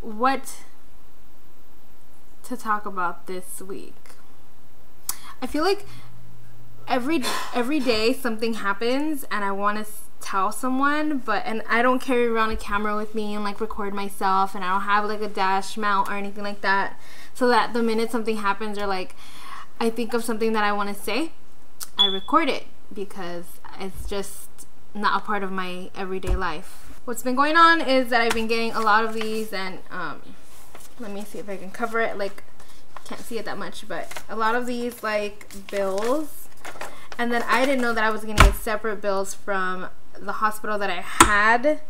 what to talk about this week. I feel like every day something happens and I want to tell someone, and I don't carry around a camera with me and like record myself, and I don't have like a dash mount or anything like that, so that the minute something happens or like I think of something that I want to say, I record it, because it's just not a part of my everyday life. What's been going on is that I've been getting a lot of these, and let me see if I can cover it. Like, can't see it that much, but a lot of these like bills, and then I didn't know that I was gonna get separate bills from the hospital that I had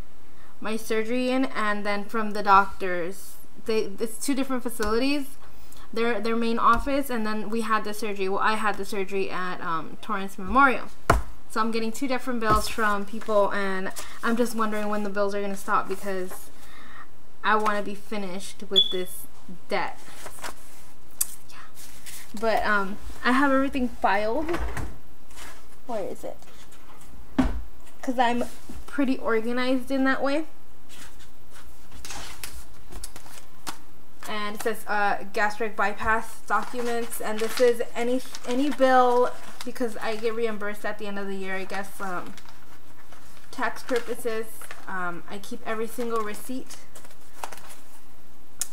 my surgery in, and then from the doctors. It's two different facilities, their main office, and then we had the surgery. Well, I had the surgery at Torrance Memorial. So I'm getting two different bills from people, and I'm just wondering when the bills are going to stop, because I want to be finished with this debt. Yeah. But I have everything filed. Where is it? Because I'm pretty organized in that way. And it says gastric bypass documents, and this is any bill, because I get reimbursed at the end of the year, I guess, tax purposes. I keep every single receipt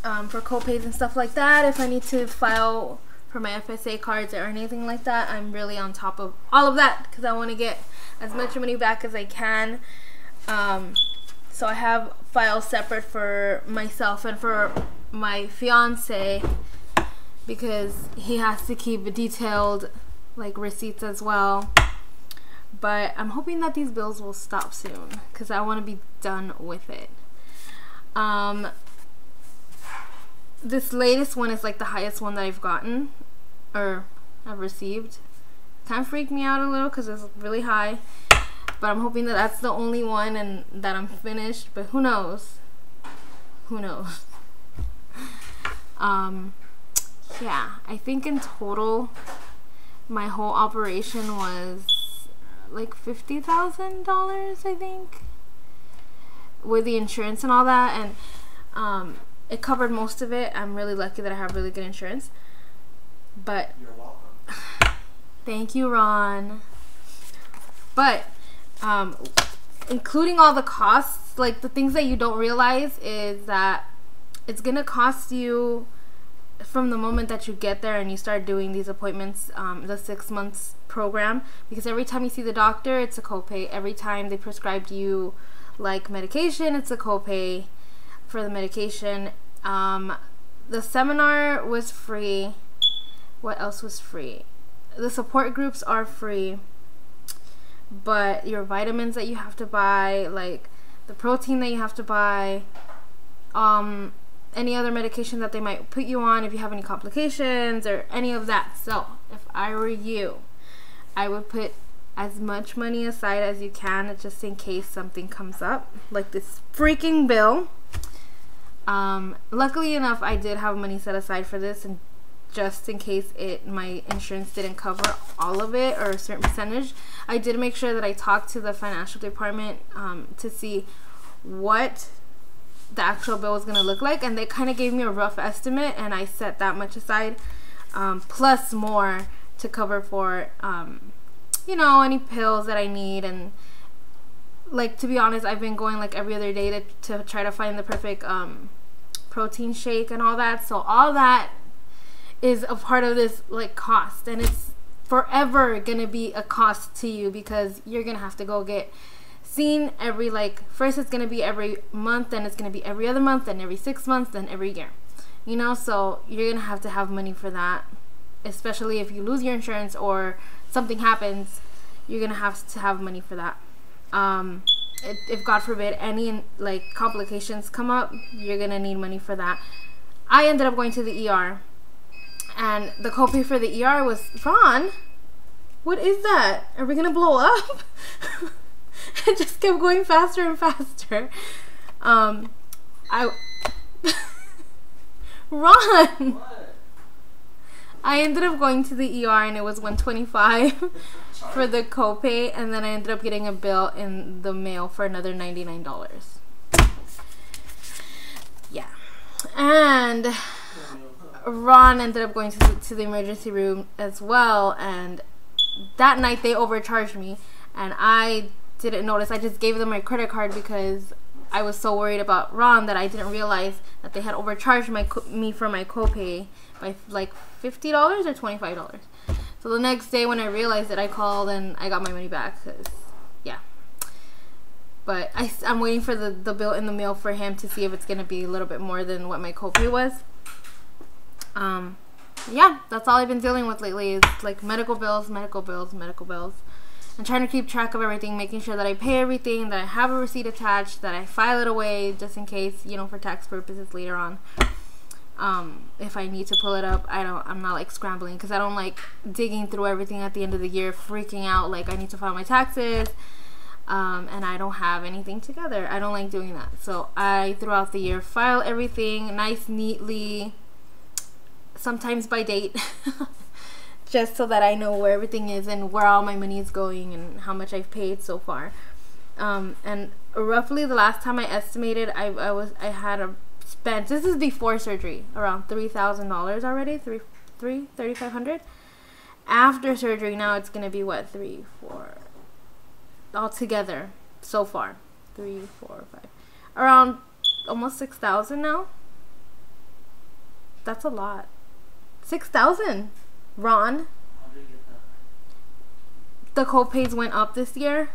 for co-pays and stuff like that. If I need to file for my FSA cards or anything like that, I'm really on top of all of that, because I want to get as much money back as I can. So I have files separate for myself and for my fiance, because he has to keep detailed like receipts as well. But I'm hoping that these bills will stop soon, because I want to be done with it. This latest one is like the highest one that I've gotten, or I've received. Kind of freaked me out a little because it's really high, but I'm hoping that that's the only one and that I'm finished. But who knows? Who knows? Yeah, I think in total my whole operation was like $50,000, I think, with the insurance and all that, and it covered most of it. I'm really lucky that I have really good insurance. But you're welcome. Thank you, Ron. But including all the costs, like the things that you don't realize is that it's gonna cost you from the moment that you get there and you start doing these appointments, the 6 months program, because every time you see the doctor, it's a copay. Every time they prescribed you like medication, it's a copay for the medication. The seminar was free. What else was free? The support groups are free, but your vitamins that you have to buy, like the protein that you have to buy, any other medication that they might put you on if you have any complications or any of that. So if I were you, I would put as much money aside as you can, just in case something comes up like this freaking bill. Luckily enough, I did have money set aside for this, and just in case my insurance didn't cover all of it or a certain percentage, I did make sure that I talked to the financial department to see what the actual bill was going to look like, and they kind of gave me a rough estimate, and I set that much aside, plus more to cover for you know, any pills that I need. And like, to be honest, I've been going like every other day to try to find the perfect protein shake and all that. So all that is a part of this like cost, and it's forever gonna be a cost to you, because you're gonna have to go get seen every, like, first it's gonna be every month, then it's gonna be every other month, then every 6 months, then every year, you know. So you're gonna have to have money for that, especially if you lose your insurance or something happens. You're gonna have to have money for that. If God forbid any like complications come up, you're gonna need money for that. I ended up going to the ER, and the copay for the ER was, Ron, what is that? Are we gonna blow up? It just kept going faster and faster. Ron, What? I ended up going to the ER, and it was $125 for the copay, and then I ended up getting a bill in the mail for another $99. Yeah. And Ron ended up going to the emergency room as well, and that night they overcharged me, and I didn't notice. I just gave them my credit card because I was so worried about Ron that I didn't realize that they had overcharged me for my copay by like $50 or $25. So the next day when I realized it, I called and I got my money back. Yeah. But I'm waiting for the bill in the mail for him to see if it's going to be a little bit more than what my copay was. Yeah, that's all I've been dealing with lately is like medical bills, and trying to keep track of everything, making sure that I pay everything, that I have a receipt attached, that I file it away just in case, you know, for tax purposes later on. If I need to pull it up, I'm not like scrambling because I don't like digging through everything at the end of the year, freaking out like I need to file my taxes, and I don't have anything together. I don't like doing that. So I, throughout the year, file everything nice, neatly, sometimes by date, just so that I know where everything is and where all my money is going and how much I've paid so far. And roughly the last time I estimated, I had a spent, this is before surgery, around $3,000 already, $3,500. After surgery, now it's gonna be what, 3, 4 altogether so far, 3, 4, 5, around almost 6,000 now. That's a lot. 6,000, Ron. The co-pays went up this year.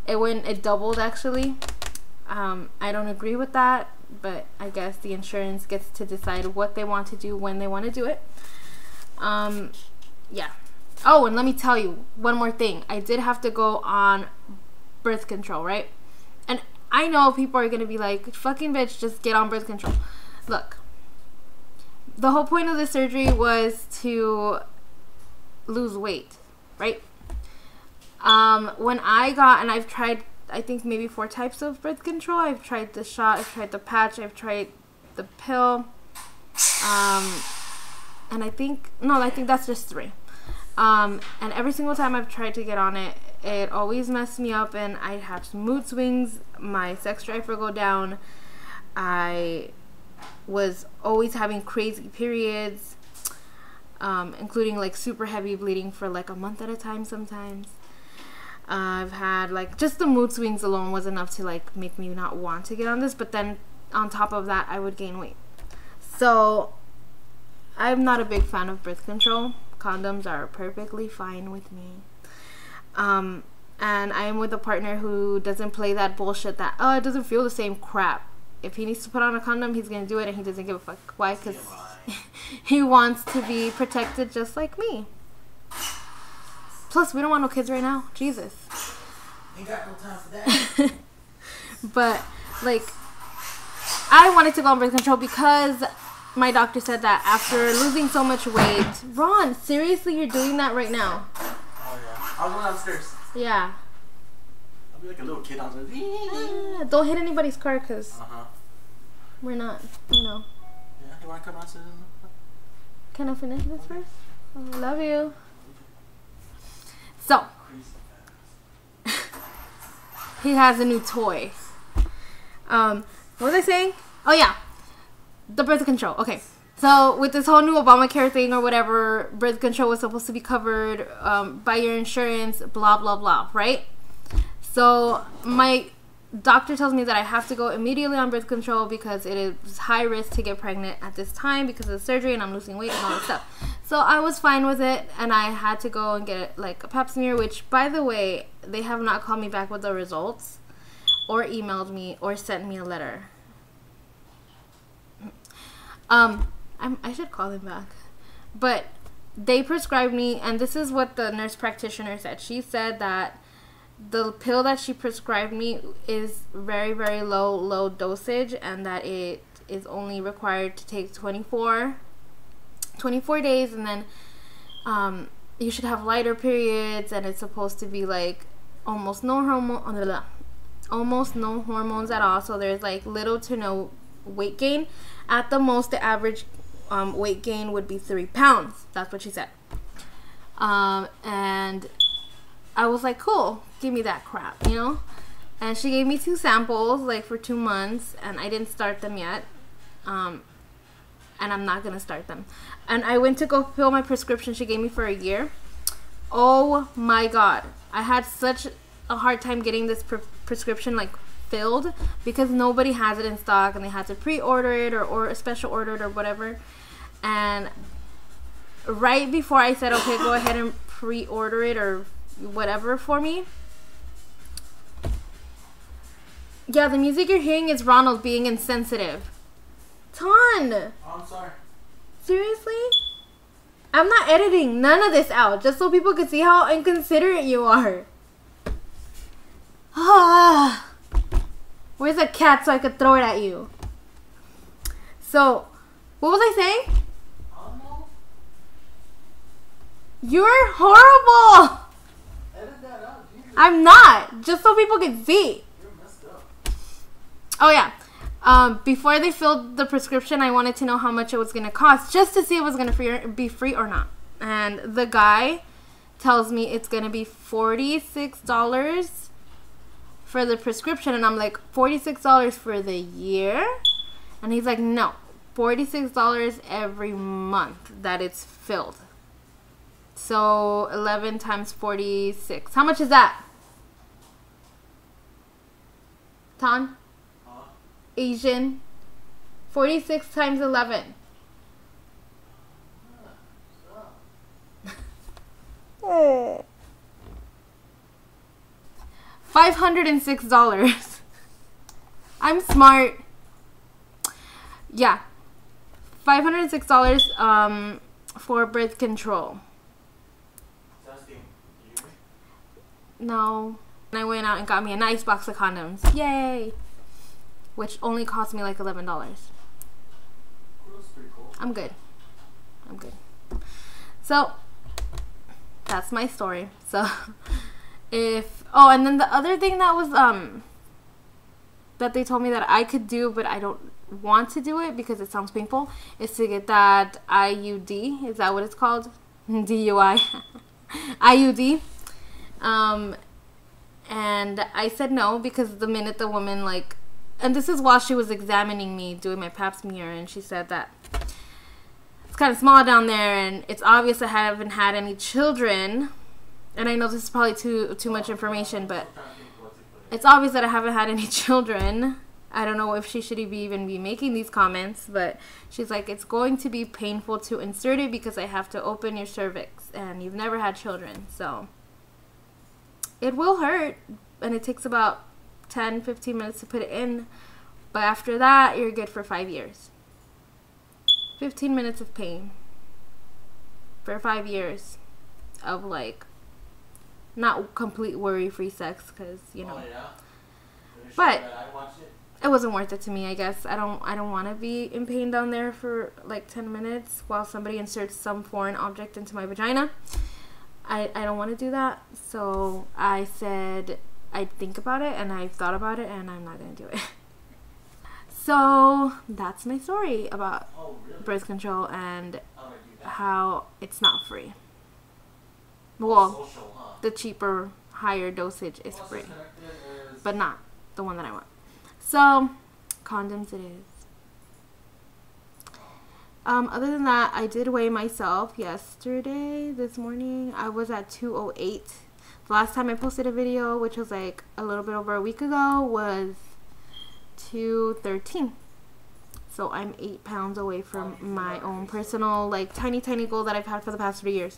It doubled actually. I don't agree with that, but I guess the insurance gets to decide what they want to do when they want to do it. Yeah. Oh, and let me tell you one more thing. I did have to go on birth control, right? And I know people are gonna be like, fucking bitch, just get on birth control. Look, the whole point of the surgery was to lose weight, right? When I got, and I've tried, I think maybe 4 types of birth control. I've tried the shot, I've tried the patch, I've tried the pill, and I think that's just 3. And every single time I've tried to get on it, it always messed me up, and I had some mood swings. My sex drive would go down. I was always having crazy periods, including like super heavy bleeding for like a month at a time sometimes. I've had like, just the mood swings alone was enough to like make me not want to get on this, but then on top of that I would gain weight. So I'm not a big fan of birth control. Condoms are perfectly fine with me. And I am with a partner who doesn't play that bullshit that, oh, it doesn't feel the same crap. If he needs to put on a condom, he's gonna do it, and he doesn't give a fuck. Why? Because he wants to be protected just like me. Plus, we don't want no kids right now. Jesus. Ain't got no time for that. But, like, I wanted to go on birth control because my doctor said that after losing so much weight. Ron, seriously, you're doing that right now? Oh, yeah. I was going upstairs. Yeah. I'll be like a little kid on don't hit anybody's car because we're not, you know. Yeah, you want to come downstairs? Can I finish this first? I love you. So, he has a new toy. What was I saying? Oh, yeah. The birth control. Okay. So, with this whole new Obamacare thing or whatever, birth control was supposed to be covered by your insurance, blah, blah, blah, right? So, my doctor tells me that I have to go immediately on birth control because it is high risk to get pregnant at this time because of the surgery and I'm losing weight and all that stuff. So, I was fine with it, and I had to go and get like a pap smear, which, by the way, they have not called me back with the results or emailed me or sent me a letter. I should call them back. But they prescribed me, and this is what the nurse practitioner said. She said that the pill that she prescribed me is very, very low dosage, and that it is only required to take 24 days, and then you should have lighter periods, and it's supposed to be like almost no hormones at all. So there's like little to no weight gain. At the most, the average weight gain would be 3 pounds. That's what she said. And I was like, cool, give me that crap, you know? And she gave me 2 samples, like for 2 months, and I didn't start them yet. And I'm not gonna start them. And I went to go fill my prescription she gave me for a year. Oh my god, I had such a hard time getting this prescription like filled because nobody has it in stock, and they had to pre-order it or special order it or whatever. And right before I said, okay, go ahead and pre-order it or whatever for me. Yeah, the music you're hearing is Ronald being insensitive. Ton! Oh, I'm sorry. Seriously? I'm not editing none of this out, just so people can see how inconsiderate you are. Ah. Where's the cat so I could throw it at you? So, what was I saying? You're horrible! Edit that out. I'm not, just so people can see. You're messed up. Oh yeah. Before they filled the prescription, I wanted to know how much it was going to cost, just to see if it was going to be free or not. And the guy tells me it's going to be $46 for the prescription. And I'm like, $46 for the year? And he's like, no, $46 every month that it's filled. So 11 times 46. How much is that? Ton? Asian. 46 times 11. $506. I'm smart. Yeah. $506 for birth control. No. And I went out and got me a nice box of condoms. Yay! Which only cost me like $11. I'm good. I'm good. So, that's my story. So, and then the other thing that was, that they told me that I could do, but I don't want to do it because it sounds painful, is to get that IUD. Is that what it's called? DUI. IUD. And I said no because the minute the woman, like, and this is while she was examining me, doing my pap smear, and she said that it's kind of small down there, and it's obvious I haven't had any children. And I know this is probably too much information, but it's obvious that I haven't had any children. I don't know if she should even be making these comments, but she's like, it's going to be painful to insert it because I have to open your cervix, and you've never had children, so it will hurt, and it takes about 10-15 minutes to put it in, but after that you're good for 5 years. 15 minutes of pain for 5 years of, like, not complete worry-free sex, because you know. Oh, yeah? But it wasn't worth it to me, I guess. I don't want to be in pain down there for like 10 minutes while somebody inserts some foreign object into my vagina. I don't want to do that. So I said I'd think about it, and I've thought about it, and I'm not going to do it. So that's my story about birth control and how it's not free. Well, the cheaper, higher dosage is free, but not the one that I want. So, condoms it is. Other than that, I did weigh myself yesterday. This morning, I was at 208. The last time I posted a video, which was like a little bit over a week ago, was 213. So I'm 8 pounds away from my own personal, like, tiny goal that I've had for the past 3 years.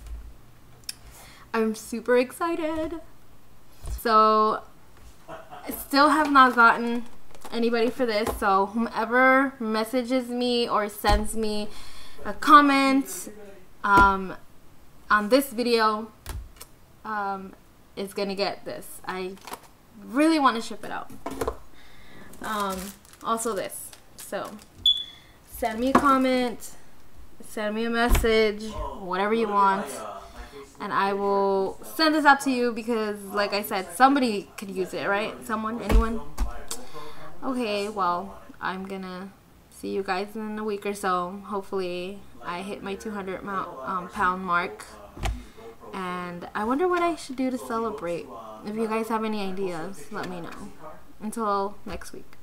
I'm super excited. So, I still have not gotten anybody for this, so whomever messages me or sends me a comment on this video is gonna get this. I really want to ship it out. Also this. So send me a comment, send me a message, whatever you want, and I will send this out to you because, like I said, somebody could use it, right? Someone? Anyone? Okay, well, I'm gonna see you guys in a week or so. Hopefully I hit my 200 pound mark, and I wonder what I should do to celebrate. If you guys have any ideas, let me know. until next week.